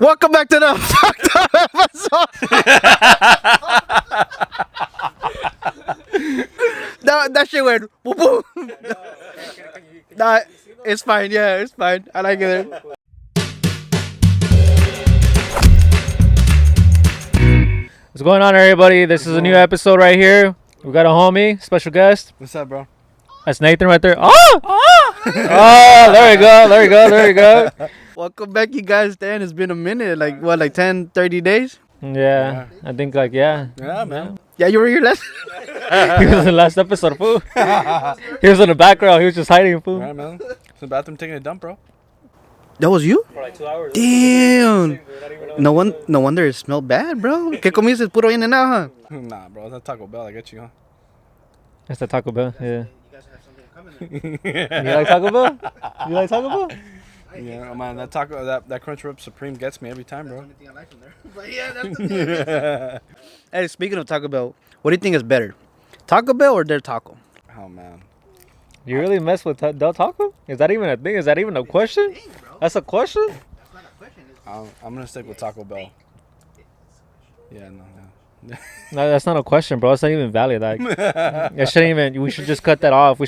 Welcome back to the fucked up episode. that shit went boom boom. Nah, it's fine. Yeah, it's fine. I like it. What's going on, everybody? This is a new episode right here. We got a homie, special guest. What's up, bro? That's Nathan right there. Oh, there we go. Welcome back, you guys. Dan, it's been a minute. Like, what, like 10, 30 days? Yeah, I think Yeah, man. Yeah, you were here last. He was in the last episode, fool. He was in the background. He was just hiding, fool. Yeah, man. It's in the bathroom taking a dump, bro. That was you? For like 2 hours. Damn. No wonder it smelled bad, bro. ¿Qué comiste? Puro in and out, huh? Nah, bro. That's Taco Bell. I get you, huh? That's the Taco Bell, yeah. You like Taco Bell? You like Taco Bell? Yeah, man. That Crunch Rib Supreme gets me every time, bro. Hey, speaking of Taco Bell, what do you think is better? Taco Bell or their taco? Oh, man. You really mess with Del Taco? Is that even a thing? Is that even a question? That's a question? I'm going to stick with Taco Bell. Yeah, no. No, that's not a question, bro. It's not even valid. Like, it shouldn't even. We should just cut that off.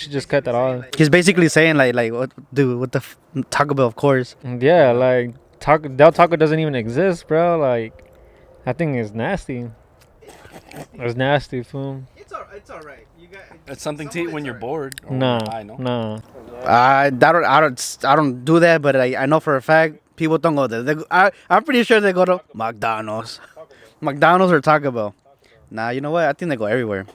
He's basically saying like what, dude? What the Taco Bell, of course. Yeah, like Del Taco doesn't even exist, bro. Like, that thing is nasty. It's nasty, fool. It's all right. You got. It's something to eat when you're bored. Nah. I don't do that, but I know for a fact people don't go there. I'm pretty sure they go to McDonald's or Taco Bell. Nah, you know what? I think they go everywhere.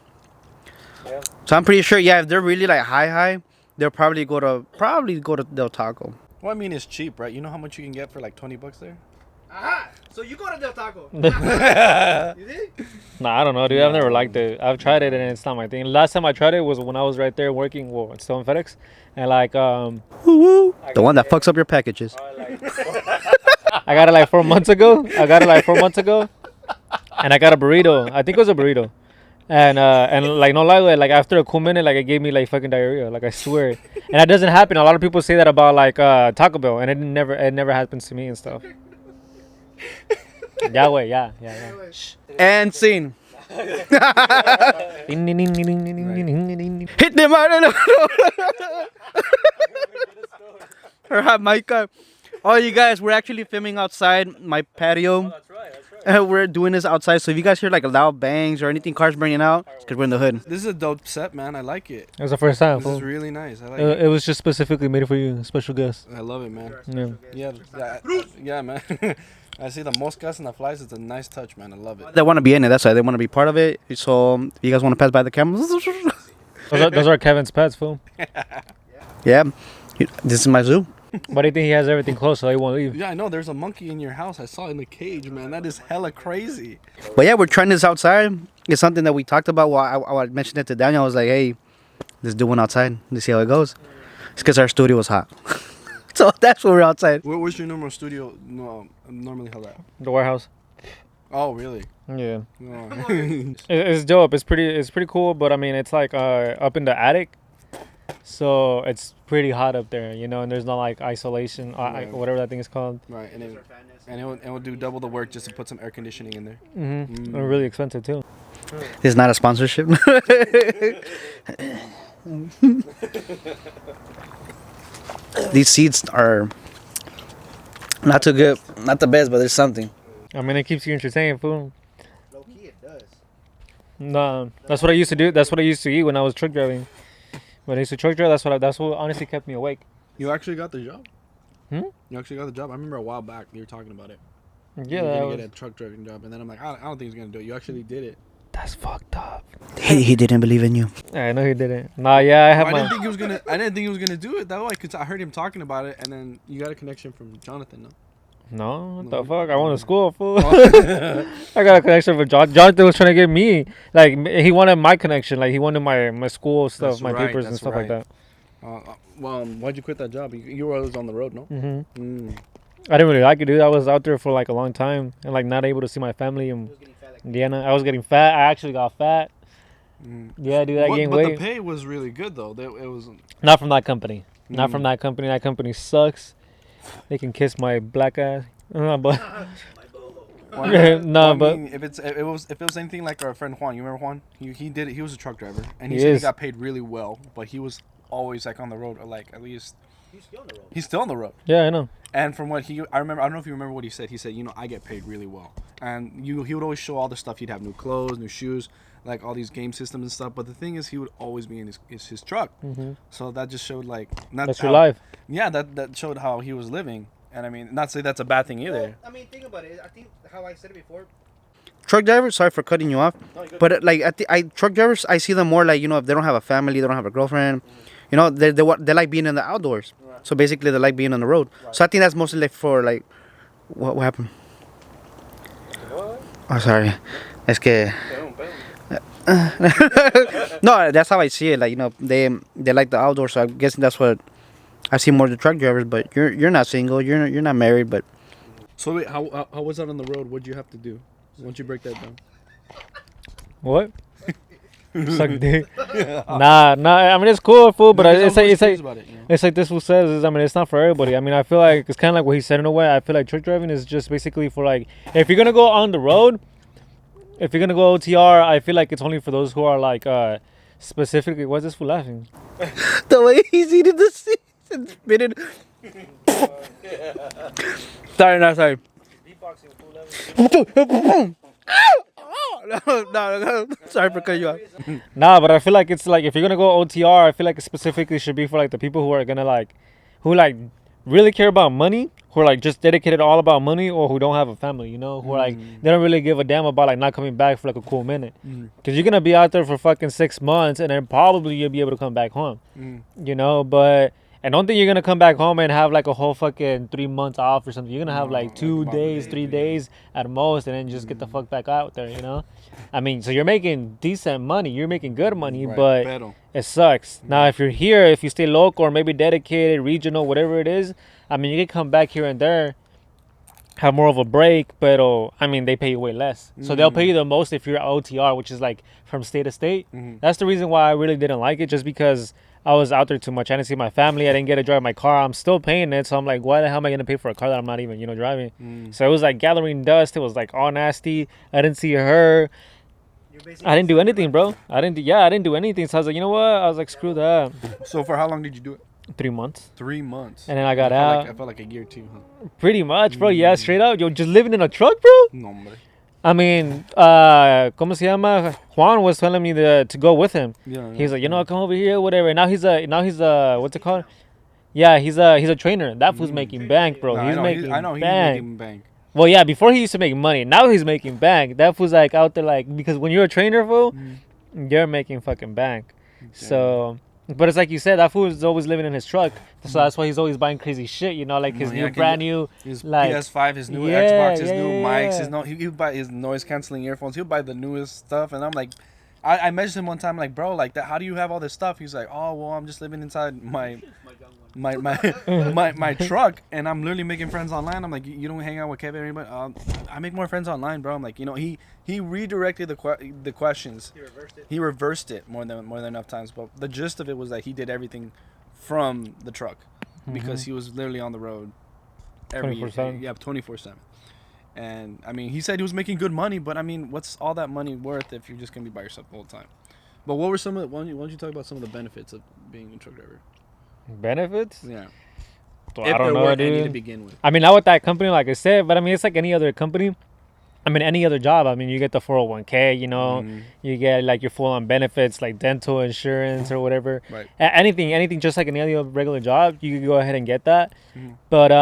Yeah. So I'm pretty sure. Yeah, if they're really like high, they'll probably go to Del Taco. Well, I mean, it's cheap, right? You know how much you can get for like $20 there? Aha! So you go to Del Taco? You think? Nah, I don't know, dude. I've never liked it. I've tried it and it's not my thing. Last time I tried it was when I was right there working. Well, it's still in FedEx, and like Woo-woo. The one that fucks up your packages. I got it like 4 months ago. And I got a burrito. I think it was a burrito. And like, no lie, like after a cool minute, like it gave me like fucking diarrhea. Like, I swear. And that doesn't happen. A lot of people say that about like Taco Bell, and it never happens to me and stuff. Yeah, way, yeah. And scene. Hit them out. Her hot mic up. Oh, you guys, we're actually filming outside my patio. That's right. We're doing this outside, so if you guys hear like loud bangs or anything, cars burning out, it's because we're in the hood. This is a dope set, man. I like it. It was the first time. This is really nice. I like It was just specifically made for you, special guest. I love it, man. Yeah. Yeah, man. I see the moscas and the flies. It's a nice touch, man. I love it. They want to be in it. That's why they want to be part of it. So if you guys want to pass by the cameras, Those are Kevin's pets, fool. yeah, this is my zoo. Why do you think he has everything closed so he won't leave? Yeah, I know. There's a monkey in your house. I saw it in the cage, man. That is hella crazy. But yeah, we're trying this outside. It's something that we talked about. Well, I mentioned it to Daniel. I was like, hey, let's do one outside. Let's see how it goes. It's because our studio was hot. So that's why we're outside. Where's your normal studio? Normally held at? The warehouse. Oh, really? Yeah. Oh. It's dope. It's pretty cool. But I mean, it's like up in the attic, so it's pretty hot up there, you know. And there's no like isolation, whatever that thing is called. Right, and it will do double the work just to put some air conditioning in there. And really expensive too. It's not a sponsorship. These seats are not too good, not the best, but there's something. I mean, it keeps you entertained, fool. Low key, it does. No, that's what I used to do. That's what I used to eat when I was truck driving. When I used to truck drive, that's what honestly kept me awake. You actually got the job? Hmm? You actually got the job? I remember a while back you were talking about it. Yeah, you were going to get a truck driving job, and then I'm like, I don't think he's going to do it. You actually did it. That's fucked up. He didn't believe in you. I know he didn't. Nah, yeah, I have I didn't think he was gonna do it though. Like, I heard him talking about it, and then you got a connection from Jonathan, no? No, what the fuck? I went to school, fool. I got a connection with Jonathan was trying to get me. Like, he wanted my connection. Like, he wanted my school stuff, That's my right, papers and that's stuff like right. that. Well, why'd you quit that job? You were always on the road, no? Mm-hmm. I didn't really like it, dude. I was out there for like a long time and like not able to see my family. And Indiana, I was getting fat. I actually got fat. Yeah, dude, I gained weight. But the pay was really good though. It was not from that company. Not from that company. That company sucks. They can kiss my black ass. But Well, no, I but mean, if it was anything like our friend Juan, you remember Juan? He was a truck driver, and he He said he is. got paid really well, but he was always like on the road, or like at least he's still on the road. yeah, I know. And from what I remember, I don't know if you remember what he said. He said, I get paid really well, and he would always show all the stuff. He'd have new clothes, new shoes, like all these game systems and stuff. But the thing is, he would always be in his truck. Hmm. So that just showed like not That's how, your life. Yeah, that showed how he was living. And I mean, not to say that's a bad thing either. I mean, think about it. I think how I said it before. Truck drivers, sorry for cutting you off, but like truck drivers, I see them more like if they don't have a family, they don't have a girlfriend, they like being in the outdoors. Right. So basically, they like being on the road. Right. So I think that's mostly like for like what happened. What? Oh, sorry. Es que. No, that's how I see it. Like they like the outdoors. So I'm guessing that's what I see more of the truck drivers. But you're not single. You're not married. But so wait, how was that on the road? What'd you have to do? Once you break that down. What? Suck dick. Nah. I mean, it's cool, fool. But it's like this fool says. I mean, it's not for everybody. I mean, I feel like it's kind of like what he said in a way. I feel like truck driving is just basically for like if you're gonna go on the road, if you're gonna go OTR, I feel like it's only for those who are like specifically. Why's this fool laughing? The way he's eating the seeds and spitting. Sorry. No. Sorry for cutting you off. Nah, but I feel like it's like if you're gonna go OTR, I feel like it specifically should be for like the people who are gonna who really care about money, who are like just dedicated all about money, or who don't have a family, who are like they don't really give a damn about like not coming back for like a cool minute, because you're gonna be out there for fucking 6 months and then probably you'll be able to come back home, but. And don't think you're gonna come back home and have like a whole fucking 3 months off or something. You're gonna have like 2 days, 3 days at most, and then just get the fuck back out there, I mean, so you're making decent money, you're making good money, right, but it sucks. Now, if you're here, if you stay local or maybe dedicated, regional, whatever it is, I mean, you can come back here and there, have more of a break, but I mean, they pay you way less. So they'll pay you the most if you're OTR, which is like from state to state. That's the reason why I really didn't like it, just because I was out there too much. I didn't see my family. I didn't get to drive my car. I'm still paying it. So I'm like, why the hell am I going to pay for a car that I'm not even, driving? So it was like gathering dust. It was like all nasty. I didn't see her. I didn't do anything, bro. I didn't do anything. So I was like, you know what? I was like, screw that. So for how long did you do it? 3 months. 3 months. And then I got out. I felt like a year too, huh? Pretty much, bro. Yeah, straight up. Yo, just living in a truck, bro? No, hombre. I mean, ¿cómo se llama? Juan was telling me to go with him. Yeah, he's like, come over here, whatever. Now he's a what's it called? Yeah, he's a trainer. That fool's making bank, bro. He's making bank. Well, yeah, before he used to make money. Now he's making bank. That fool's like out there like, because when you're a trainer, fool, you're making fucking bank. Okay. So, but it's like you said, that fool is always living in his truck. So that's why he's always buying crazy shit, like his new brand new, his like PS5, his new Xbox, his new mics, he'll buy his noise canceling earphones. He'll buy the newest stuff, and I'm like, I messaged him one time like, bro, like that. How do you have all this stuff? He's like, oh well, I'm just living inside my truck, and I'm literally making friends online. I'm like, you don't hang out with Kevin or anybody? I make more friends online, bro. I'm like, he redirected the questions. He reversed it more than enough times. But the gist of it was that he did everything from the truck because he was literally on the road every 24/7. Yeah, 24/7. And I mean, he said he was making good money, but I mean, what's all that money worth if you're just gonna be by yourself the whole time? But what were some of the, why don't you talk about some of the benefits of being a truck driver? Benefits? Yeah. Well, I don't know, dude. Any to begin with. I mean, not with that company, like I said, but I mean, it's like any other company. I mean, any other job. I mean, you get the 401k, you get like your full-on benefits, like dental insurance or whatever. Right. Anything, just like any other regular job, you can go ahead and get that. But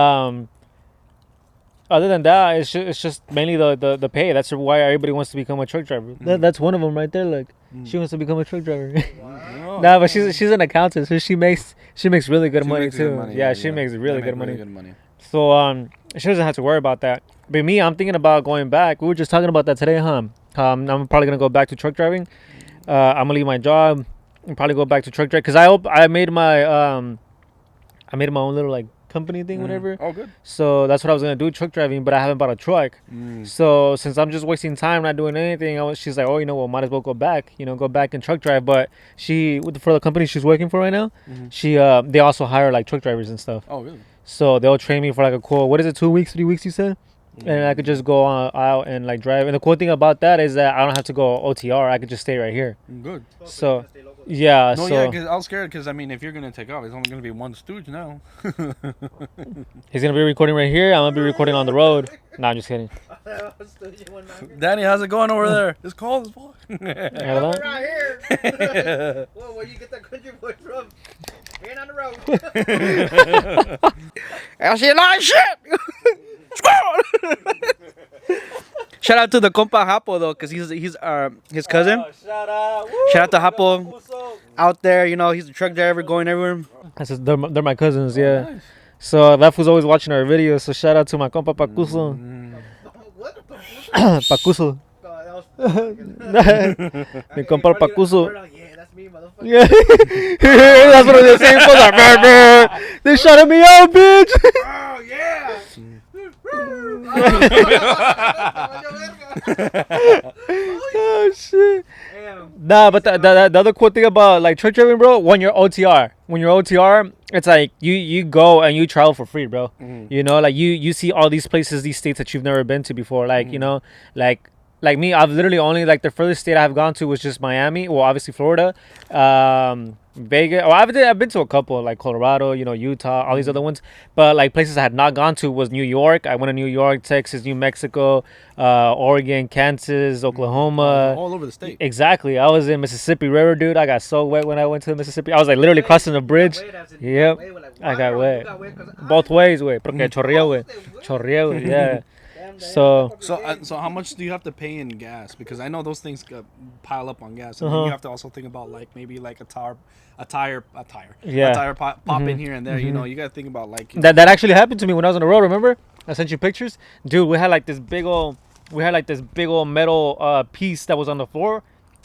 other than that, it's just mainly the pay. That's why everybody wants to become a truck driver. That's one of them right there. Like, she wants to become a truck driver. Wow. Nah, but she's an accountant, so she makes really good money too. Yeah, she makes really good money. So she doesn't have to worry about that. But me, I'm thinking about going back. We were just talking about that today, huh? I'm probably gonna go back to truck driving. I'm gonna leave my job and probably go back to truck driving because I made my own little like company thing, whatever. Oh, good. So that's what I was gonna do, truck driving, but I haven't bought a truck. So since I'm just wasting time not doing anything, she's like, oh, might as well go back, go back and truck drive. But for the company she's working for right now, they also hire like truck drivers and stuff. Oh, really? So they'll train me for like a cool, what is it, 2 weeks, 3 weeks, you said? And I could just go out and like drive. And the cool thing about that is that I don't have to go OTR. I could just stay right here. Good. So, yeah. No, so yeah, because I was scared because, I mean, if you're going to take off, it's only going to be one stooge now. he's going to be recording right here. I'm going to be recording on the road. Nah, I'm just kidding. Danny, how's it going over there? It's cold as fuck. ¿Verdad? Right here. Whoa, where you get that country boy from? Ain't on the road. I see a lot of shit. Squirrel. Shout out to the compa Hapo though, cause he's his cousin. Shout out. Shout out to Hapo out there. You know, he's a truck driver going everywhere. They're my cousins, yeah. Nice. So that fool's always watching our videos. So shout out to my compa Pacuso. What? Pacuso. Mi compa el Pacuso. Yeah, that's me, motherfucker. Yeah. That's what they're saying. Fools are, they shouted me out, bitch. Oh yeah. Oh shit. Damn. Nah, but the other cool thing about like truck driving, bro, when you're OTR, it's like you go and you travel for free, bro. You know, like you see all these places, these states that you've never been to before. Like you know, like me, I've literally only like the furthest state I've gone to was just Miami. Well, obviously Florida, Vegas. Oh, I've been to a couple like Colorado, you know, Utah, all these other ones. But like places I had not gone to was New York. I went to New York, Texas, New Mexico, Oregon, Kansas, Oklahoma. All over the state. Exactly. I was in Mississippi River, dude. I got so wet when I went to the Mississippi. I was like literally crossing the bridge. Yep. I got wet. Both ways, güey. Porque chorreó, güey. Chorreó, güey. Yeah. So So how much do you have to pay in gas? Because I know those things pile up on gas, and then you have to also think about like maybe like a tire pop in here and there. You know, you gotta think about like that actually happened to me when I was on the road. Remember? I sent you pictures, dude. We had like this big old metal piece that was on the floor.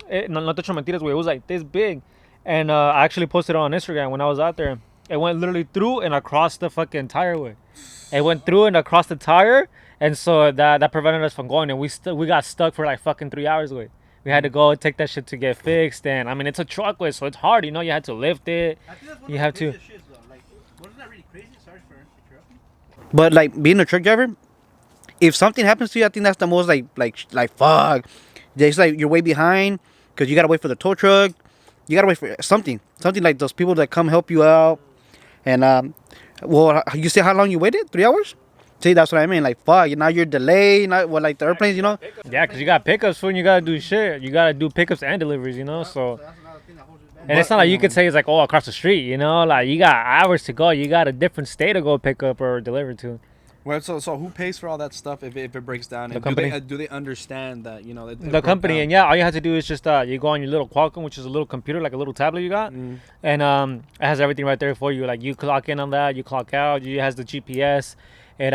No te echo mentiras, güey. It was like this big, and I actually posted it on Instagram when I was out there. It went literally through and across the fucking tire, way. It went through and across the tire. And so that prevented us from going, and we got stuck for like fucking 3 hours. Way we had to go take that shit to get fixed, and I mean it's a truck way, so it's hard. You know, you had to lift it. You have to. But like being a truck driver, if something happens to you, I think that's the most like fuck. It's like you're way behind because you gotta wait for the tow truck. You gotta wait for something like those people that come help you out. And well, you say how long you waited? 3 hours? See, that's what I mean. Like, fuck, now you're delayed. Not well, like the airplanes, you know. Yeah, because you got pickups, fool, and you gotta do shit. You gotta do pickups and deliveries, you know. So, and it's not like you could say it's like across the street, you know. Like you got hours to go. You got a different state to go pick up or deliver to. Well, so who pays for all that stuff if it breaks down? The And company. do they understand that you know it The broke company, down? and yeah, all you have to do is just you go on your little Qualcomm, which is a little computer, like a little tablet you got, and it has everything right there for you. Like you clock in on that, you clock out. It has the GPS. It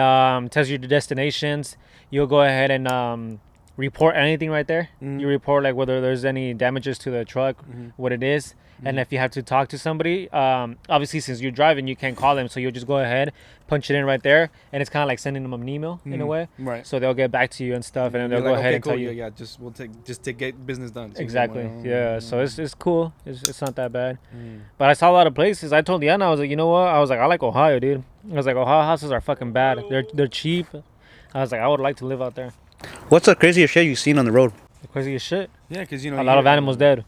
tells you the destinations. You'll go ahead and report anything right there. You report like whether there's any damages to the truck, what it is, and if you have to talk to somebody. Obviously, since you're driving, you can't call them, so you'll just go ahead, punch it in right there, and it's kind of like sending them an email in a way. Right. So they'll get back to you and stuff, and then they'll You're go like, ahead okay, and cool, tell you. yeah, we'll take to get business done. So Exactly. Yeah. So it's cool. It's not that bad. Mm. But I saw a lot of places. I told Diana, I was like, you know what? I was like, I like Ohio, dude. I was like, Ohio houses are fucking bad. They're cheap. I was like, I would like to live out there. What's the craziest shit you've seen on the road? The crazy as shit. Yeah, because you know A lot of animals dead.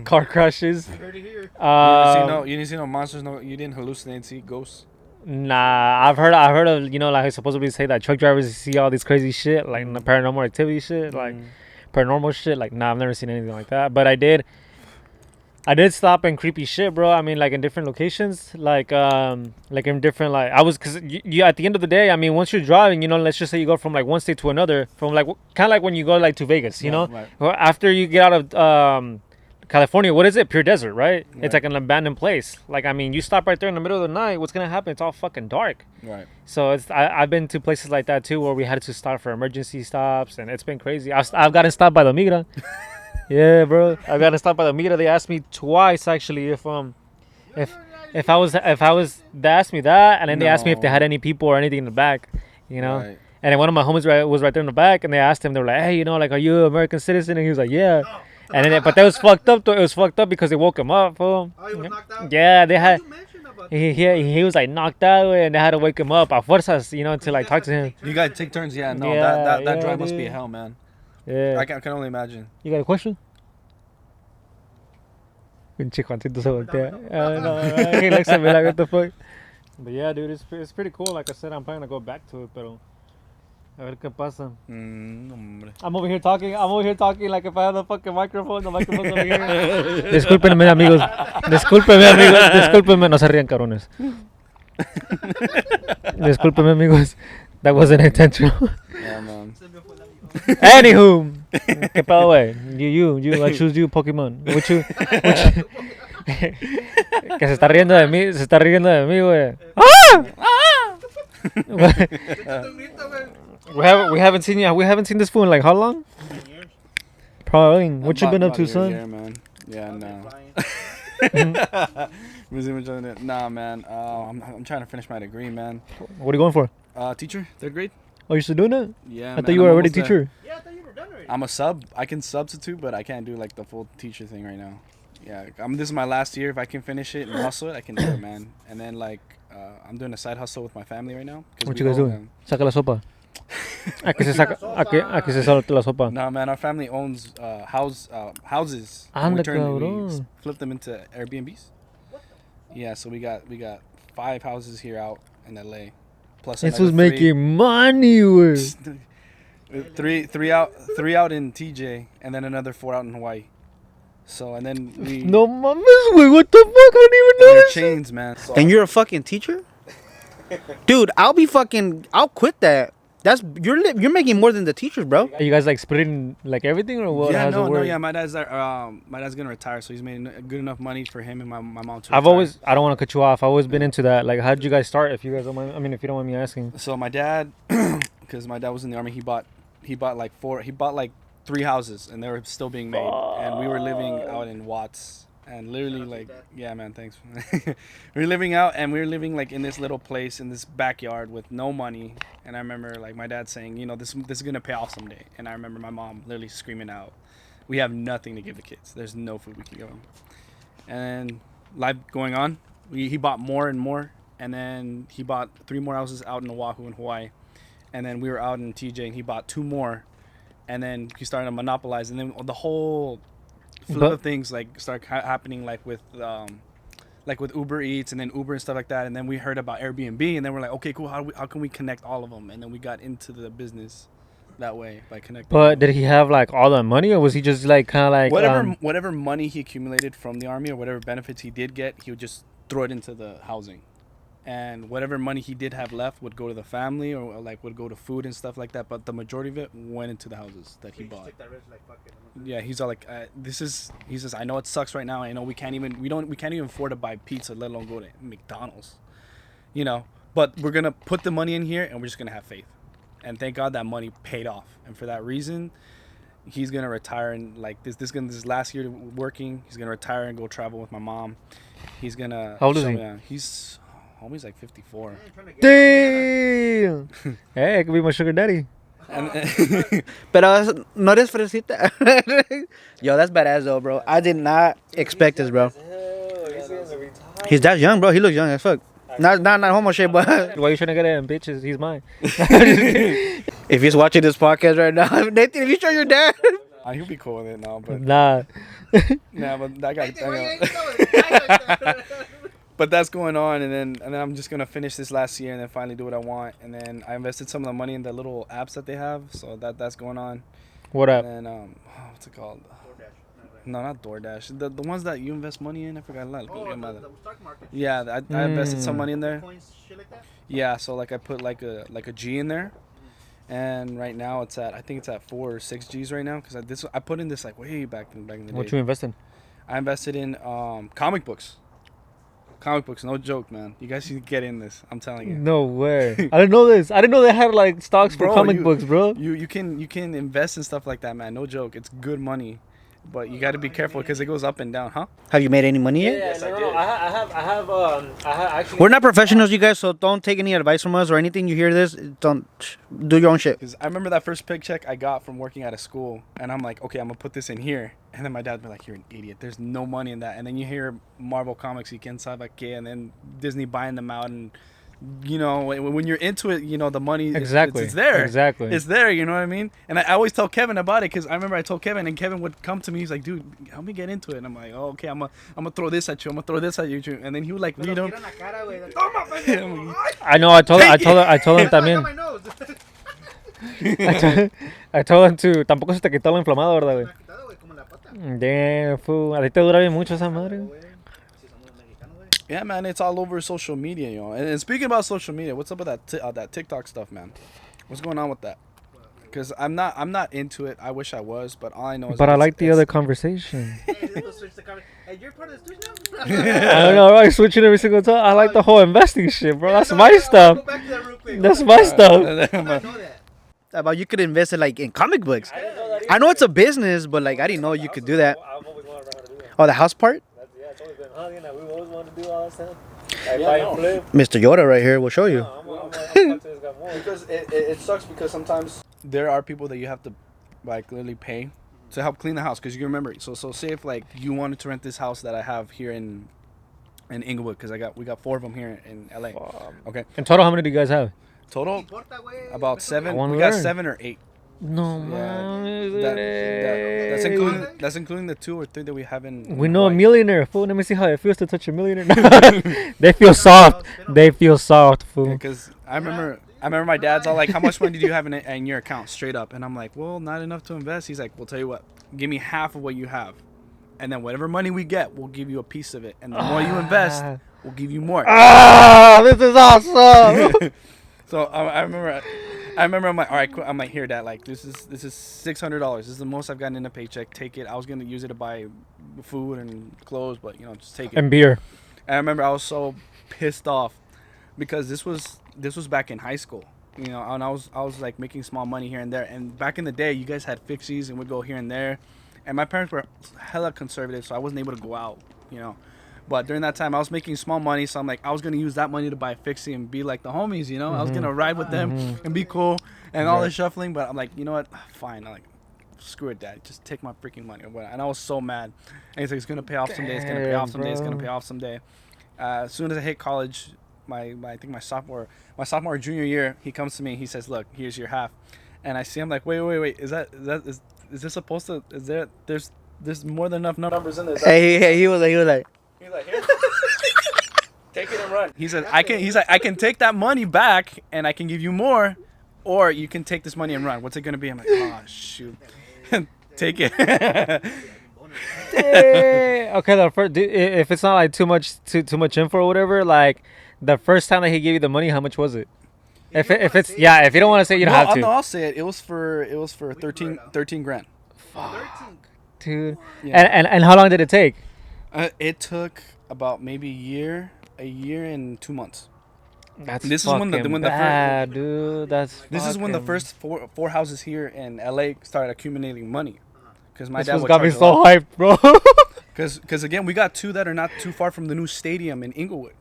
Car crashes. You didn't see no monsters. No, you didn't hallucinate. See ghosts. Nah, I've heard of, you know, like I supposedly say that truck drivers see all this crazy shit, like the paranormal activity shit, like paranormal shit. Like, nah, I've never seen anything like that. But I did stop in creepy shit, bro. I mean, like in different locations, like in different, like I was, cause you at the end of the day, I mean, once you're driving, you know, let's just say you go from like one state to another, from like kind of like when you go like to Vegas, you know, Right. or after you get out of California, what is it? Pure desert, right? It's like an abandoned place. Like, I mean, you stop right there in the middle of the night, what's gonna happen? It's all fucking dark. Right. So I've been to places like that too, where we had to stop for emergency stops, and it's been crazy. I've gotten stopped by the migra. Yeah, bro. I've gotten stopped by the migra. They asked me twice actually if I was they asked me that, and then they asked me if they had any people or anything in the back, you know. Right. And then one of my homies was right there in the back, and they asked him, they were like, hey, you know, like, are you an American citizen? And he was like, yeah. And then, but that was fucked up. It was fucked up because they woke him up, fool. Oh, he was knocked out? Yeah, they had. You mentioned he was like knocked out, and they had to wake him up a fuerzas, you know, to like talk to him. You guys take turns, yeah. No, Yeah, that yeah, drive must be dude. hell, man. Yeah. I can only imagine. You got a question? Pinche Juancito se voltea. No, he looks at me like, what the fuck? But yeah, dude, it's pretty cool. Like I said, I'm planning to go back to it, pero a ver qué pasa. Hombre. I'm over here talking like if I have the fucking microphone, the microphone's over here. Discúlpenme, amigos. Discúlpenme, no se rían, cabrones. Discúlpenme, amigos. That wasn't intentional. Yeah, man. Anywho, ¿qué pedo, güey? You, I choose you, Pokemon. Which you que se está riendo de mí, güey. We haven't seen you. We haven't seen this fool in like how long? Probably. What you been up to, son? Yeah, man. Yeah, no. Nah, man. I'm trying to finish my degree, man. What are you going for? Teacher, 3rd grade. Oh, you're still doing that? Yeah, I thought you were already a teacher. Yeah, I thought you were done already. I'm a sub. I can substitute, but I can't do like the full teacher thing right now. Yeah, this is my last year. If I can finish it and hustle it, I can do it, man. And then like, I'm doing a side hustle with my family right now. What you guys doing? Saca la sopa. Aquí se saca la sopa. Nah, man, our family owns houses. Anda, we cabrón. flip them into Airbnbs. Yeah, so we got 5 houses here out in LA. Plus This another was making money, güey. 3 out in TJ, and then another 4 out in Hawaii. So and then we No mames, güey. What the fuck? I didn't even know they're this. chains, man. So And you're a fucking teacher, dude. I'll quit that. You're making more than the teachers, bro. Are you guys like splitting like everything or what? yeah, How's it no, work? yeah. My dad's gonna retire, so he's made good enough money for him and my mom to. I retire. don't want to cut you off. I've always been into that. Like, how did you guys start? If you guys don't mind, I mean, if you don't mind me asking. So my dad, because my dad was in the army, he bought like 3 houses, and they were still being made, and we were living out in Watts. And literally, like, yeah, man, thanks. we were living out, and we were living like in this little place in this backyard with no money. And I remember like my dad saying, you know, this is gonna pay off someday. And I remember my mom literally screaming out, "We have nothing to give the kids. There's no food we can give them." And life going on, he bought more and more, and then he bought 3 more houses out in Oahu in Hawaii, and then we were out in TJ, and he bought 2 more, and then he started to monopolize, and then the whole flip of things like start happening like with Uber Eats and then Uber and stuff like that, and then we heard about Airbnb, and then we're like, okay, cool, how can we connect all of them? And then we got into the business that way by connecting. But did he have like all the money, or was he just like kind of like whatever money he accumulated from the army or whatever benefits he did get, he would just throw it into the housing, and whatever money he did have left would go to the family or like would go to food and stuff like that. But the majority of it went into the houses that he bought. Yeah, he's all like, he says, I know it sucks right now. I know we can't even afford to buy pizza, let alone go to McDonald's, you know. But we're gonna put the money in here, and we're just gonna have faith. And thank God that money paid off. And for that reason, he's gonna retire, and like this last year working, he's gonna retire and go travel with my mom. He's gonna. How old is he? He's almost like 54. Damn. Hey, I could be my sugar daddy. Pero no eres fresita. Yo, that's badass though, bro. I did not expect this, bro. He's that young, bro. He looks young as fuck. Not homo shit, but Why you trying to get him, bitches? He's mine. if he's watching this podcast right now, Nathan, if you show your dad, He'll be cool with it now, but Nah. nah, but that guy. But that's going on, and then I'm just gonna finish this last year and then finally do what I want. And then I invested some of the money in the little apps that they have, so that's going on. What up? And then what's it called? No, not DoorDash. The ones that you invest money in. I forgot. the stock market. Yeah, I invested some money in there. Coins, shit like that. Yeah, so like I put like a G in there, and right now I think it's at 4 or 6 G's right now because I put in this like way back in the day. What you invest in? I invested in comic books. Comic books, no joke, man. You guys should get in this. I'm telling you. No way. I didn't know this. I didn't know they had like stocks for Bro, comic books, bro. You can invest in stuff like that, man. No joke. It's good money. but you got to be careful because it goes up and down, huh? Have you made any money yet? Yes, no, I have actually. We're not professionals, you guys, so don't take any advice from us or anything. You hear this, don't do your own shit. Because I remember that first paycheck I got from working at a school, and I'm like, okay, I'm gonna put this in here, and then my dad be like, you're an idiot. There's no money in that. And then you hear Marvel Comics, y quién sabe qué, and then Disney buying them out, and you know, when you're into it, you know, the money Exactly. it's there. Exactly. It's there. You know what I mean? And I always tell Kevin about it because I remember I told Kevin, and Kevin would come to me. He's like, dude, help me get into it. And I'm like, oh, okay, I'm gonna throw this at you. I'm gonna throw this at you. And then he would like read them. I know. I told him también. I told him to. Tampoco se te quitó lo inflamado, ¿verdad, güey? Damn, fool. A ti te dura bien mucho esa madre. Yeah, man, it's all over social media, you know. And speaking about social media, what's up with that TikTok stuff, man? What's going on with that? Because I'm not into it. I wish I was, but all I know is. But I like the other conversation. Hey, you're part of the Stooges now? I don't know, right? Switching every single time. I like the whole investing shit, bro. That's my stuff. That's my stuff. About you could invest in like in comic books. I know it's a business, but like I didn't know you could do that. Oh, the house part? Yeah, it's always been hunting. We always wanted to do all that stuff. Mr. Yoda right here will show you. Because it sucks because sometimes there are people that you have to like literally pay to help clean the house because you remember. So say if like you wanted to rent this house that I have here in Inglewood because we got 4 of them here in LA. Okay. In total, how many do you guys have? Total about 7. I wanna We got learn. 7 or 8. No, Yeah, man. that's including the 2 or 3 that we have in. We know a Hawaii. millionaire, fool. Let me see how it feels to touch a millionaire. They feel soft. They feel soft, fool. Because I remember my dad's all like, "How much money do you have in your account?" Straight up, and I'm like, "Well, not enough to invest." He's like, "Well, tell you what, give me half of what you have, and then whatever money we get, we'll give you a piece of it, and the more you invest, we'll give you more." This is awesome. So I remember I'm like, all right, cool. I'm like, here, Dad, like this is $600. This is the most I've gotten in a paycheck. Take it. I was gonna use it to buy food and clothes, but you know, just take it. And beer. And I remember I was so pissed off because this was back in high school, you know, and I was like making small money here and there. And back in the day, you guys had fixies and would go here and there, and my parents were hella conservative, so I wasn't able to go out, you know. But during that time, I was making small money, so I'm like, I was gonna use that money to buy a fixie and be like the homies, you know. I was gonna ride with them and be cool and all this shuffling. But I'm like, you know what? Fine. I'm like, screw it, Dad. Just take my freaking money. And I was so mad. And he's like, it's gonna pay off someday. It's gonna pay off someday. It's gonna pay off someday. As soon as I hit college, I think my sophomore or junior year, he comes to me. He says, look, here's your half. And I see him like, wait. Is this supposed to? There's more than enough numbers in this. Hey, he was like. He's like, here. Take it and run. He said, I can take that money back and I can give you more, or you can take this money and run. What's it gonna be? I'm like, oh shoot, take it. Okay, the first, if it's not like too much info or whatever, like the first time that he gave you the money, how much was it? If you don't want to say, you don't have to. No, I'll say it. It was for 13 grand. Fuck, dude. Yeah. And how long did it take? It took about maybe a year and 2 months. This is when the bad, dude. This is when the first four houses here in LA started accumulating money. Because my dad got me so hyped, bro. Because again, we got 2 that are not too far from the new stadium in Inglewood.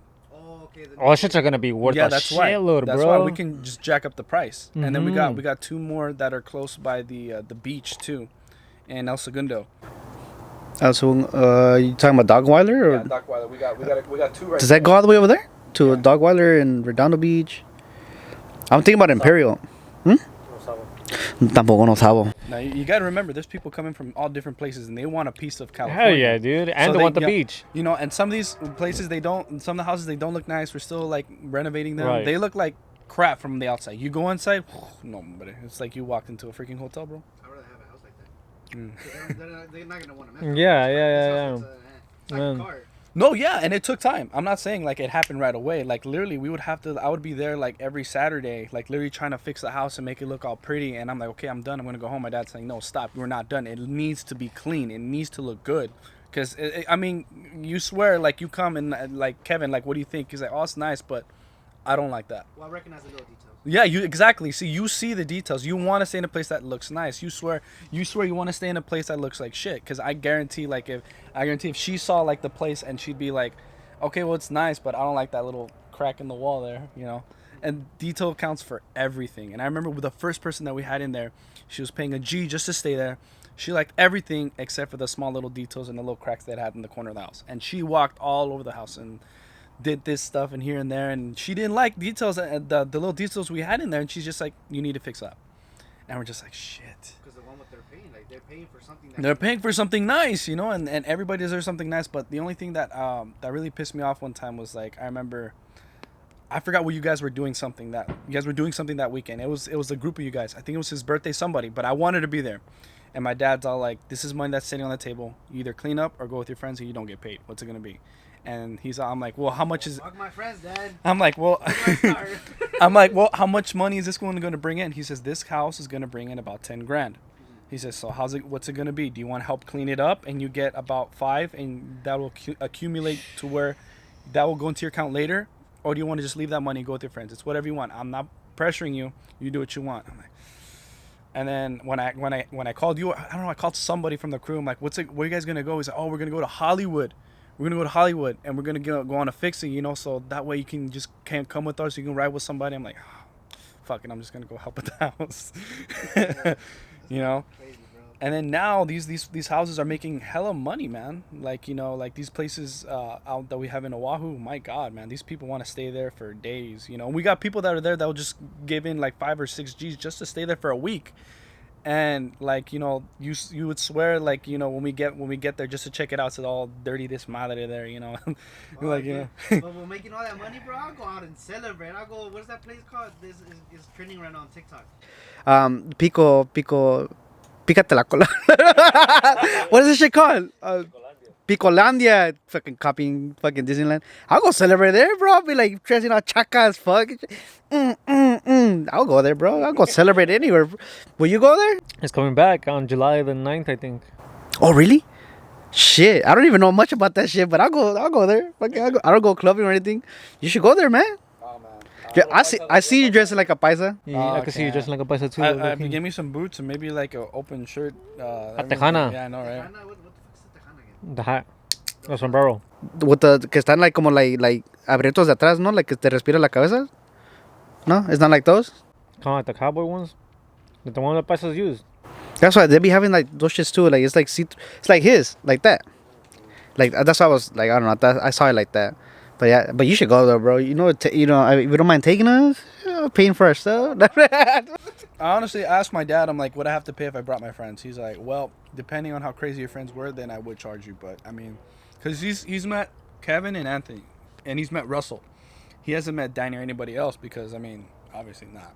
All shits are gonna be worth a shitload, That's bro. why we can just jack up the price. And then we got 2 more that are close by the beach too, in El Segundo. So, you talking about Dogweiler? Or Yeah, Dockweiler. We got 2 right. does that go all the way over there to Dogweiler and Redondo Beach? I'm thinking about Imperial. Tampoco no sabo. Now you got to remember, there's people coming from all different places, and they want a piece of California. Hell yeah, dude. And they want the beach. You know, and some of these places some of the houses they don't look nice. We're still like renovating them. Right. They look like crap from the outside. You go inside, no, but it's like you walked into a freaking hotel, bro. I'd rather have a house like that. They're not gonna want to mess. Yeah. Man. No, yeah, and it took time. I'm not saying like it happened right away. Like literally, I would be there like every Saturday, like literally trying to fix the house and make it look all pretty. And I'm like, okay, I'm done. I'm gonna go home. My dad's saying, no, stop. We're not done. It needs to be clean. It needs to look good. Cause I mean, you swear like you come and like Kevin, like what do you think? He's like, oh, it's nice, but I don't like that. Well, I recognize the little details. Yeah, you exactly. See, you see the details. You want to stay in a place that looks nice. You swear you want to stay in a place that looks like shit. Because I guarantee, if she saw like the place and she'd be like, okay, well it's nice, but I don't like that little crack in the wall there, you know. And detail counts for everything. And I remember with the first person that we had in there, she was paying a G just to stay there. She liked everything except for the small little details and the little cracks that had in the corner of the house. And she walked all over the house and did this stuff and here and there. And she didn't like details, the little details we had in there. And she's just like, you need to fix up. And we're just like, shit. Because the one what they're paying, like they're paying for something. They're paying for something nice, you know, and everybody deserves something nice. But the only thing that that really pissed me off one time was like, I remember, I forgot what you guys were doing that weekend. It was a group of you guys. I think it was his birthday, somebody, but I wanted to be there. And my dad's all like, this is money that's sitting on the table. You either clean up or go with your friends and you don't get paid. What's it going to be? And I'm like, well, how much is... Fuck my friends, Dad. I'm like, well... well, how much money is this one going to bring in? He says, this house is going to bring in about 10 grand. He says, so what's it going to be? Do you want to help clean it up? And you get about 5 and that will accumulate to where that will go into your account later? Or do you want to just leave that money and go with your friends? It's whatever you want. I'm not pressuring you. You do what you want. I'm like... And then when I called you, I don't know, I called somebody from the crew. I'm like, where are you guys going to go? He's like, oh, we're going to go to Hollywood. We're going to go to Hollywood and we're going to go on a fixing, you know, so that way you can't come with us. You can ride with somebody. I'm like, oh, fuck it, I'm just going to go help at the house. You know? Crazy, bro. And then now these houses are making hella money, man. Like, you know, like these places out that we have in Oahu, my God, man, these people want to stay there for days, you know. We got people that are there that will just give in like 5 or 6 G's just to stay there for a week. And like, you know, you would swear like, you know, when we get there just to check it out, it's all dirty this madre there, you know. Like, you know. But we're making all that money, bro. I'll go out and celebrate. I'll go, what's that place called? This is trending right now on TikTok. Pícate la cola. What is this shit called? Picolandia, fucking copying fucking Disneyland. I'll go celebrate there, bro. I'll be like dressing all chaka as fuck. I'll go there, bro. I'll go celebrate anywhere. Will you go there? It's coming back on July the 9th, I think. Oh, really? Shit, I don't even know much about that shit, but I'll go there. Fucking, I don't go clubbing or anything. You should go there, man. Oh, man. I see you dressing like a paisa. Yeah, I can see you dressing like a paisa too. Give me some boots and maybe like an open shirt. A tejana. Yeah, I know, right? What the fuck is the tejana again? The hat. The sombrero. With the que están like como like abiertos de atrás, no? Like que te respira la cabeza. No, it's not like those. Kind of like the cowboy ones. The one that paisas use. That's why they be having like those shits too. Like it's like it's like his, like that. Like that's why I was like, I don't know. I saw it like that. But yeah, but you should go though, bro. You know, if you don't mind taking us, paying for our stuff. I honestly asked my dad, I'm like, would I have to pay if I brought my friends? He's like, well, depending on how crazy your friends were, then I would charge you. But I mean, because he's met Kevin and Anthony, and he's met Russell. He hasn't met Danny or anybody else because, I mean, obviously not.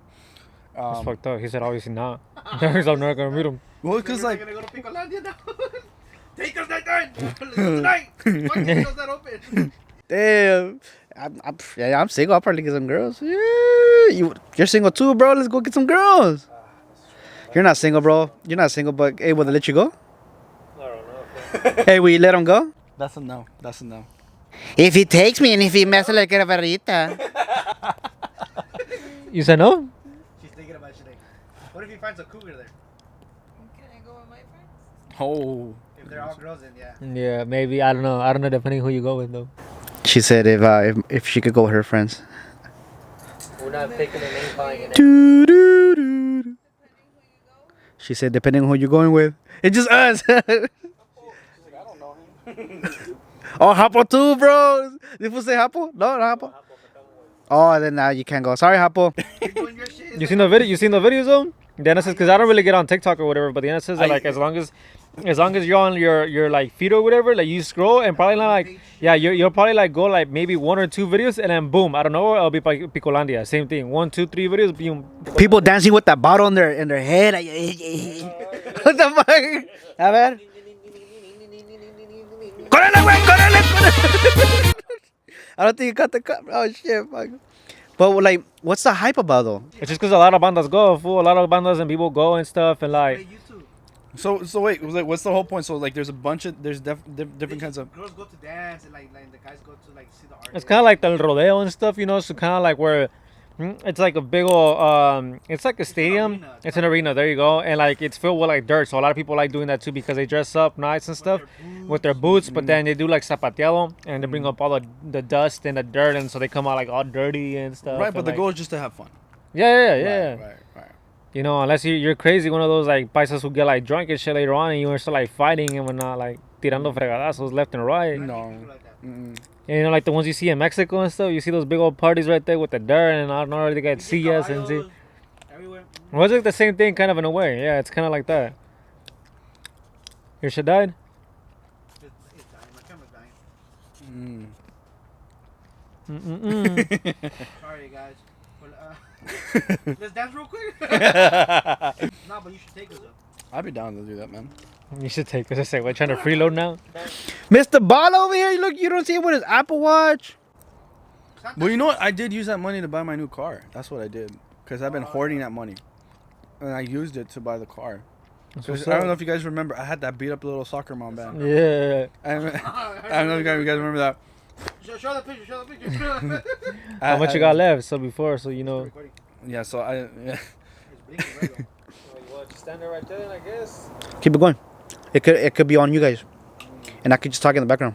That's fucked up. He said obviously not. He's I'm not gonna meet him. Well, because like, We're gonna go to Picolandia now. Take us that time. Let's go tonight. Fuck, the windows not open. damn, I'm single. I'll probably get some girls. Yeah, you're single too, bro. Let's go get some girls. You're not single, bro. You're not single, but hey, will they let you go? I don't know. Hey, will you let him go? That's a no. That's a no. If he takes me and if he messes like a barrita. You said no? She's thinking about shit. What if he finds a cougar there? Can I go with my friends? Oh. If they're all girls, then yeah. Yeah, maybe. I don't know. I don't know depending who you go with though. She said if she could go with her friends. We're not picking a name, calling it. Doo-doo-doo. She said depending on who you're going with. It's just us. Oh, Hapo too, bro. Did you say Hapo? No, not Hapo. Oh, then now you can't go. Sorry, Hapo. You're doing your shit. You seen the video? You seen the videos though? Diana says because I don't really get on TikTok or whatever, but Diana says that, like as long as you're on your like feed or whatever, like you scroll and probably like you'll probably like go like maybe 1 or 2 videos and then boom, I don't know, it'll be Picolandia. Same thing. 1, 2, 3 videos. Boom. People dancing with that bottle in their head. What the fuck? A ver. Córrele, güey, córrele. I don't think you got the cut. Oh shit, fuck. But like, what's the hype about though? It's just because a lot of bandas go, fool. A lot of bandas and people go and stuff and like. Hey, YouTube. So wait, like, what's the whole point? So like, there's different kinds of. Girls go to dance and like the guys go to like see the art. It's kind of like the rodeo and stuff, you know. So kind of like where it's like a big old it's like a stadium. arena. It's an arena. There you go. And like it's filled with like dirt. So a lot of people like doing that too because they dress up nice and stuff with their boots. But then they do like zapateado and they bring up all the dust and the dirt, and so they come out like all dirty and stuff. Right, but and, the like, goal is just to have fun. yeah. Right. You know, unless you're crazy, one of those like paisas who get like drunk and shit later on, and you are still like fighting and whatnot, like tirando fregadazos left and right. No. And, you know, like the ones you see in Mexico and stuff. You see those big old parties right there with the dirt, and I don't know, they got sillas and see. Everywhere. Well, it's like the same thing, kind of in a way. Yeah, it's kind of like that. Your shit died. It's dying. My camera's dying. Mm-mm-mm. Sorry, guys. Well, let's dance real quick. No, but you should take us up. I'd be down to do that, man. You should take. I say, we're trying to freeload now. Mr. Ball over here. Look, you don't see it with his Apple Watch. Well, you know what? I did use that money to buy my new car. That's what I did. Because I've been hoarding that money. And I used it to buy the car. what's I don't up. know if you guys remember. I had that beat up little soccer mom band. Yeah. I don't know if you guys remember that. Show the picture. Show the picture. How much you got left? So before, so you know. Yeah, so I. Yeah. It's blinking right now. Well, just stand there right there, I guess. Keep it going. It could be on you guys, and I could just talk in the background.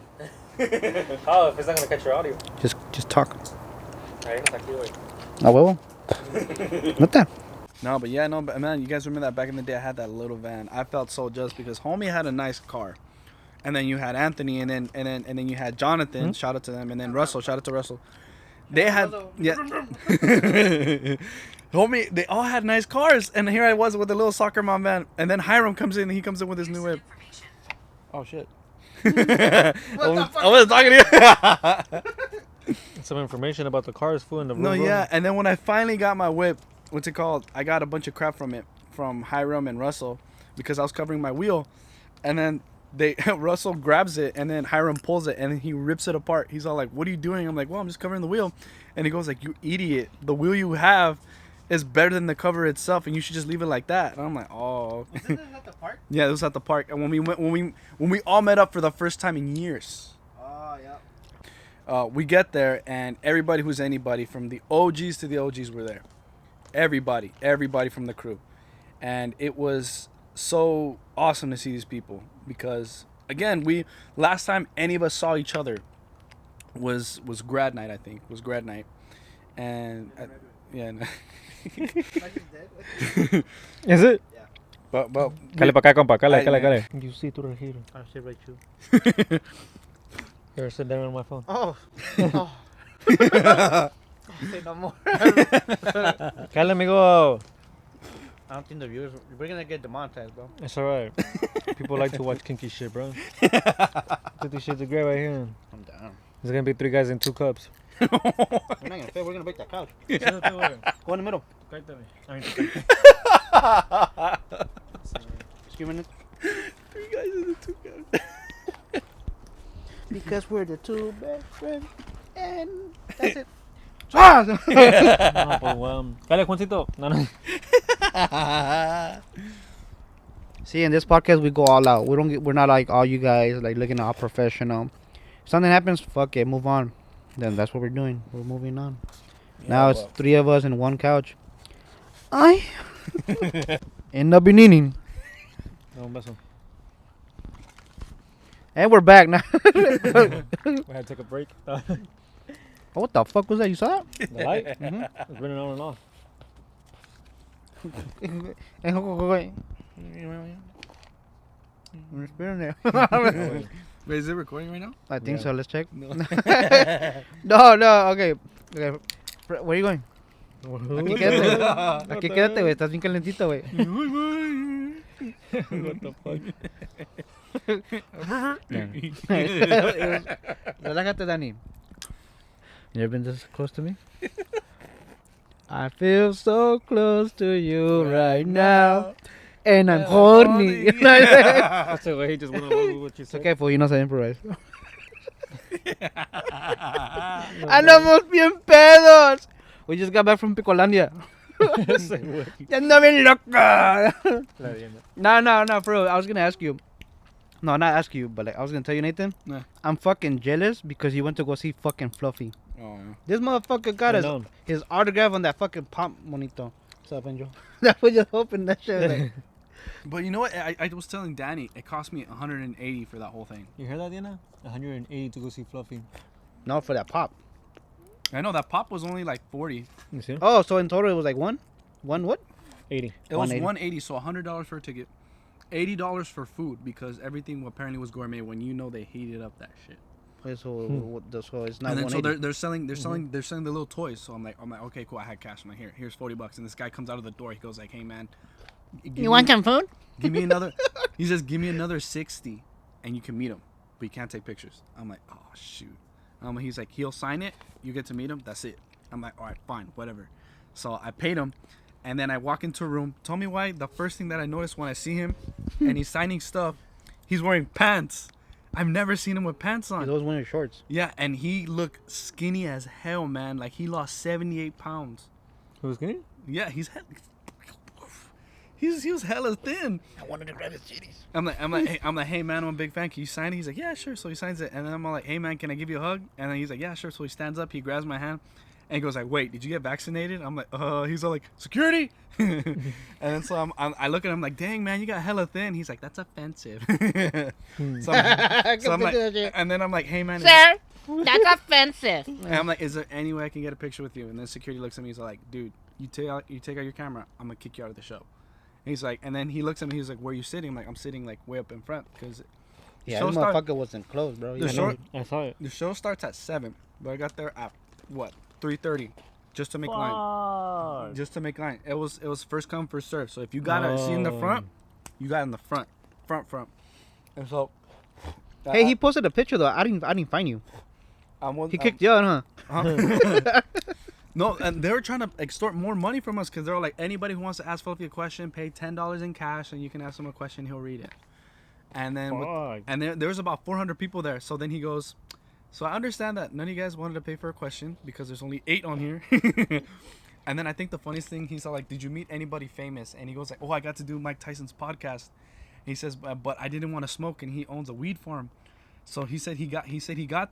Oh, if it's not gonna catch your audio. Just talk. Ahí no está aquí, güey. A huevo. Nota. No, but yeah, no, but man, you guys remember that back in the day I had that little van. I felt so jealous because homie had a nice car. And then you had Anthony and then you had Jonathan, shout out to them, and then Russell, shout out to Russell. They had homie, they all had nice cars, and here I was with a little soccer mom van, and then Hiram comes in and he comes in with his new whip. Oh shit. I was talking to you. Some information about the cars, fool, in the No, room. yeah, and then when I finally got my whip, what's it called? I got a bunch of crap from it, from Hiram and Russell, because I was covering my wheel, and then Russell grabs it, and then Hiram pulls it, and then he rips it apart. He's all like, "What are you doing?" I'm like, "Well, I'm just covering the wheel," and he goes like, "You idiot! The wheel you have is better than the cover itself, and you should just leave it like that." And I'm like, "Oh." Was this at the park? Yeah, it was at the park, and when we all met up for the first time in years. Oh yeah. We get there, and everybody who's anybody, from the OGs to the OGs, were there. Everybody from the crew. And it was so awesome to see these people because, again, last time any of us saw each other was grad night, I think. Was grad night. And, yeah. Is it? But Cale pa acá, compa. Cale. I- You see, tú right here. I sit right you. Here, sit down on my phone. Oh. Say no more. Cale, amigo. I don't think the viewers. We're gonna get demonetized, bro. It's alright. People like to watch kinky shit, bro. Look, this shit's great right here. I'm down. There's gonna be 3 guys in 2 cups. We're not gonna fit. We're gonna break that couch. Go in the middle. Excuse me. 3 guys in the 2 guys. Because we're the two best friends, and that's it. No, pues, well. Cale, Juancito. No. See, in this podcast, we go all out. We're not like all you guys, like looking all professional. If something happens, fuck it, move on. Then that's what we're doing. We're moving on. Now it's 3 of us in 1 couch. I in the beginning, Un beso. and we're back now. We had to take a break. What the fuck was that? You saw that? The light? It's running on and off. We're spinning there. Wait, is it recording right now? I think Yeah. so. Let's check. No. No. Okay. Where are you going? Aquí quédate. Aquí quédate, güey. Estás bien calentito, güey. What the fuck? Relájate, Danny. You ever been this close to me? I feel so close to you right now. And I'm horny. That's the way he just went along with what you It's said. okay, fool. You know how to improvise. Andamos bien pedos. We just got back from Picolandia. Ya ando bien loca. No, for real. I was gonna ask you. No, not ask you, but like, I was gonna tell you, Nathan. Yeah. I'm fucking jealous because you went to go see fucking Fluffy. Oh, yeah. This motherfucker got I know. his autograph on that fucking pop monito. What's up, Angel? That was just hoping that shit. Like, But you know what? I was telling Danny, it cost me 180 for that whole thing. You heard that, Diana? 180 to go see Fluffy. no, for that pop. I know that pop was only like 40. You see? Oh, so in total it was like one what? 80. It was 180. 180, so $100 for a ticket, $80 for food because everything apparently was gourmet. When you know they heated up that shit. So it's not And then 180. so they're selling the little toys. So I'm like okay, cool. I had cash. I'm like, here's $40. And this guy comes out of the door. He goes like, hey man, You want some food? Give me another. He says, give me another 60, and you can meet him, but you can't take pictures. I'm like, oh shoot. He's like, he'll sign it. You get to meet him. That's it. I'm like, all right, fine, whatever. So I paid him, and then I walk into a room. Tell me why. The first thing that I noticed when I see him, and he's signing stuff, he's wearing pants. I've never seen him with pants on. He's always wearing shorts. Yeah, and he looked skinny as hell, man. Like he lost 78 pounds. Who's skinny? Yeah, he was hella thin. I wanted to grab his titties. I'm like, hey man, I'm a big fan. Can you sign it? He's like, yeah, sure. So he signs it, and then I'm all like, hey man, can I give you a hug? And then he's like, yeah, sure. So he stands up, he grabs my hand, and he goes like, wait, did you get vaccinated? I'm like, he's all like, security. And then so I look at him like, dang man, you got hella thin. He's like, that's offensive. so I'm like, and then I'm like, hey man, Sir, that's offensive. and I'm like, is there any way I can get a picture with you? And then security looks at me, he's like, dude, you take out your camera, I'm gonna kick you out of the show. He's like, and then he looks at me. He's like, "Where are you sitting?" I'm like, "I'm sitting like way up in front because Yeah, this motherfucker wasn't closed, bro. The show, I saw it. the show starts at 7, but I got there at what 3:30 just to make line. Just to make line. It was first come first serve. So if you got a seat in the front, you got in the front. And so, Hey, he posted a picture though. I didn't find you. He kicked you out, huh? No, and they were trying to extort more money from us because they were like, anybody who wants to ask Fluffy a question, pay $10 in cash, and you can ask him a question, he'll read it. And then, there was about 400 people there. So then he goes, so I understand that none of you guys wanted to pay for a question because there's only 8 on here. And then I think the funniest thing, he's like, did you meet anybody famous? And he goes like, oh, I got to do Mike Tyson's podcast. He says, but I didn't want to smoke, and he owns a weed farm. So he said he got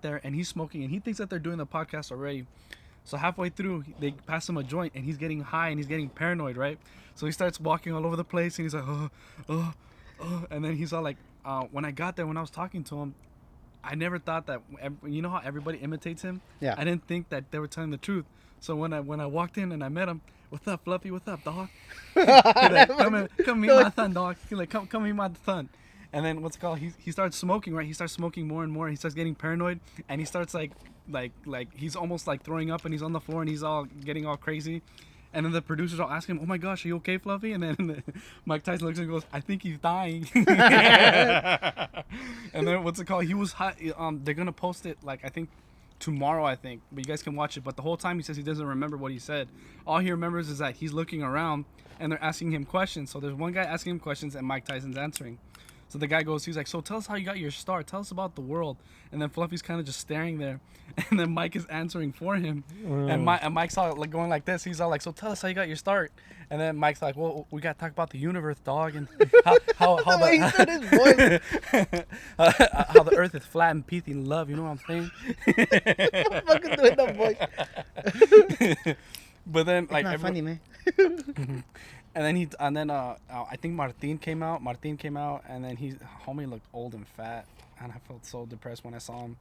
there, and he's smoking, and he thinks that they're doing the podcast already. So halfway through, they pass him a joint, and he's getting high, and he's getting paranoid, right? So he starts walking all over the place, and he's like, and then he's all like, when I got there, when I was talking to him, I never thought that, you know how everybody imitates him? Yeah. I didn't think that they were telling the truth. So when I walked in and I met him, what's up, Fluffy? What's up, dog? He's like, come meet my son, dog. He's like, come meet my son. And then what's it called? He starts smoking, right? He starts smoking more and more. He starts getting paranoid, and he starts like he's almost like throwing up, and he's on the floor, and he's all getting all crazy. And then the producers all ask him, "Oh my gosh, are you okay, Fluffy?" And then Mike Tyson looks and goes, "I think he's dying." And then what's it called? He was hot. They're gonna post it like I think tomorrow, but you guys can watch it. But the whole time he says he doesn't remember what he said. All he remembers is that he's looking around and they're asking him questions. So there's one guy asking him questions and Mike Tyson's answering. So the guy goes, he's like, so tell us how you got your start. Tell us about the world. And then Fluffy's kind of just staring there. And then Mike is answering for him. And Mike's all like going like this. He's all like, so tell us how you got your start. And then Mike's like, well, we got to talk about the universe, dog. And how the earth is flat and peathy and love. You know what I'm saying? Fucking doing that voice. But then, It's like, not funny, man. And then I think Martin came out, and then homie looked old and fat, and I felt so depressed when I saw him.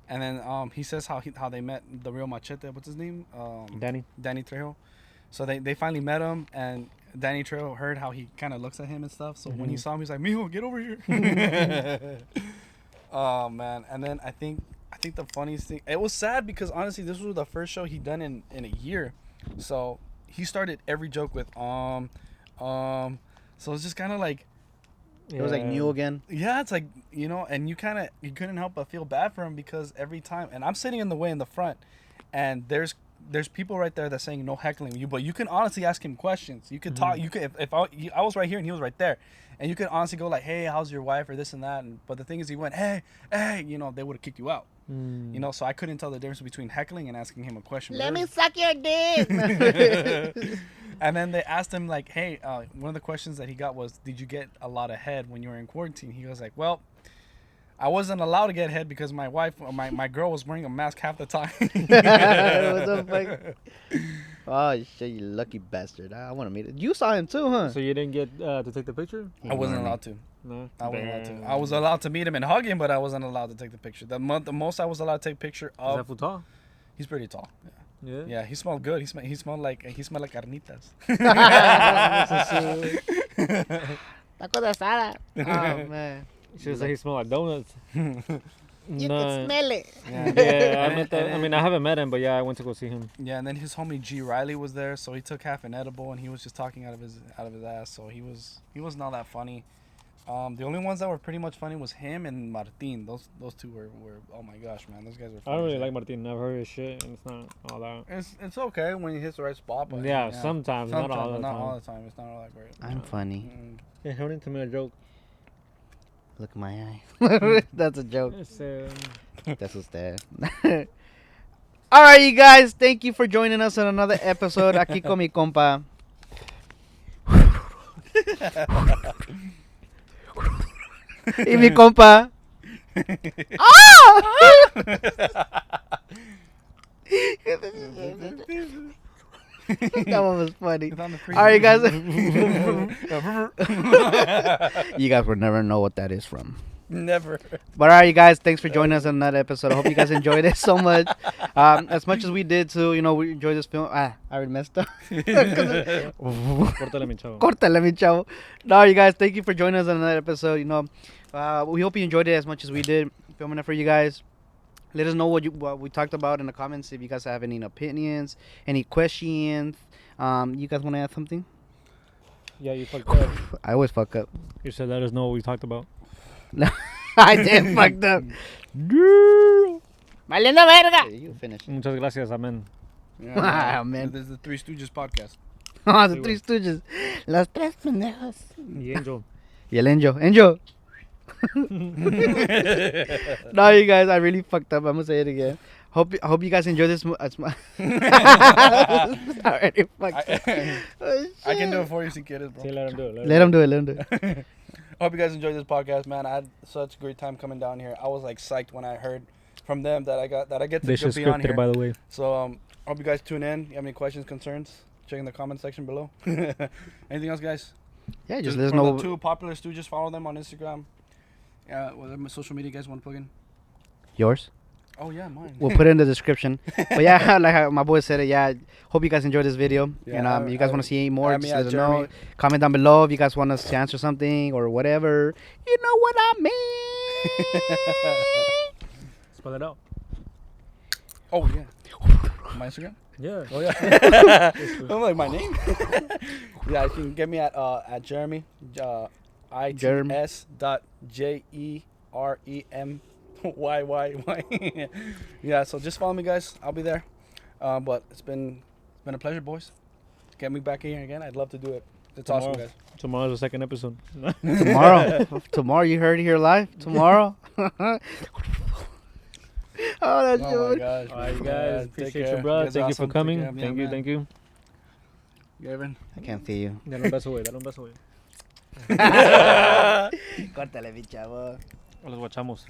And then he says how they met the real Machete. What's his name? Danny Trejo. So they finally met him, and Danny Trejo heard how he kind of looks at him and stuff. So when he saw him, he's like, "Mijo, get over here." Oh man! And then I think the funniest thing, it was sad because honestly, this was the first show he done in a year. So he started every joke with So it's just kind of like, it was like new again. yeah, it's like, you know, and you couldn't help but feel bad for him because every time, and I'm sitting in the way in the front, and there's people right there that's saying no heckling you, but you can honestly ask him questions. You could talk. You could if I was right here and he was right there, and you could honestly go like, hey, how's your wife or this and that. But the thing is, he went, hey, you know, they would have kicked you out. You know, so I couldn't tell the difference between heckling and asking him a question. Let me suck your dick. And then they asked him like, hey, one of the questions that he got was, did you get a lot of head when you were in quarantine? He was like, well, I wasn't allowed to get head because my wife, my girl was wearing a mask half the time. What the fuck? Oh shit, you lucky bastard! I want to meet it. You saw him too, huh? So you didn't get to take the picture? I wasn't allowed to. No. I wasn't allowed to. I was allowed to meet him and hug him, but I wasn't allowed to take the picture. The most I was allowed to take a picture Is of. that fool tall? He's pretty tall. Yeah. Yeah. Yeah, he smelled good. He smelled like carnitas. Taco de asada. Oh man. She was like, he smelled like donuts. You can smell it. Yeah, I mean, I haven't met him, but yeah, I went to go see him. Yeah, and then his homie G Riley was there, so he took half an edible and he was just talking out of his ass. So he was not that funny. The only ones that were pretty much funny was him and Martin. Those two were oh my gosh, man, those guys were funny. I don't really like Martin. I've heard his shit, and it's not all that. It's okay when he hits the right spot, but Yeah, sometimes, not all the not time. all the time. It's not all that great. I'm funny. Yeah, he wanted to me a joke. Look at my eye. That's a joke. It's, That's what's that. All right, you guys. Thank you for joining us on another episode. Aquí con mi compa. Y mi compa. That one was funny. All right, guys. You guys will never know what that is from. Never. But all right, you guys, thanks for joining us on that episode. I hope you guys enjoyed it so much. As much as we did too, you know, we enjoyed this film. I already messed up. Córtale, mi chavo. Córtale, mi chavo. No, you guys, thank you for joining us on that episode. You know, we hope you enjoyed it as much as we did filming it for you guys. Let us know what we talked about in the comments. If you guys have any opinions, any questions. You guys want to add something? Yeah, you fucked up. I always fuck up. You said let us know what we talked about. No, I did fucked up. Valiendo verga. You finish. Muchas gracias, amen. Ah, man. This is the Three Stooges podcast. Oh, the Three Stooges. Los tres pendejos. Y Angel. Y el Angel. Angel. No, you guys, I really fucked up. I'm gonna say it again. Hope you guys enjoy this. I already fucked up. Oh, I can do it for you si quieres, bro. Sí, let him do it. Let him do it. Let him do it. I hope you guys enjoyed this podcast, man. I had such a great time coming down here. I was like psyched when I heard from them that I get to This is be on scripted, here. by the way. So I hope you guys tune in. You have any questions, concerns? Check in the comment section below. Anything else, guys? Yeah, just let us for know. the two popular Stooges, follow them on Instagram. What social media you guys want to plug in? Yours. Oh yeah, mine. We'll put it in the description. But yeah, like how my boy said it, yeah. Hope you guys enjoyed this video. Yeah, and you guys want to see any more, add just me at let us know. Jeremy. Comment down below if you guys want us to answer something or whatever. You know what I mean. Spell it out. Oh yeah. My Instagram? Yeah. Oh yeah. I'm like my name. Yeah, you can get me at Jeremy. ITS.JEREMYYY. Yeah, so just follow me, guys. I'll be there. But it's been a pleasure, boys. Get me back here again. I'd love to do it. It's awesome, guys. Tomorrow's the second episode. Tomorrow, you heard it here live. Tomorrow. Oh, that's Oh my good. gosh. All right, man. guys. Take Appreciate care. you, bro. guys Thank you awesome. for coming. Take care. Thank Yeah, you. man. Thank you. Gavin. I can't see you. Dale un beso, güey. Dale un beso, güey. Córtale, mi chavo. Los guachamos.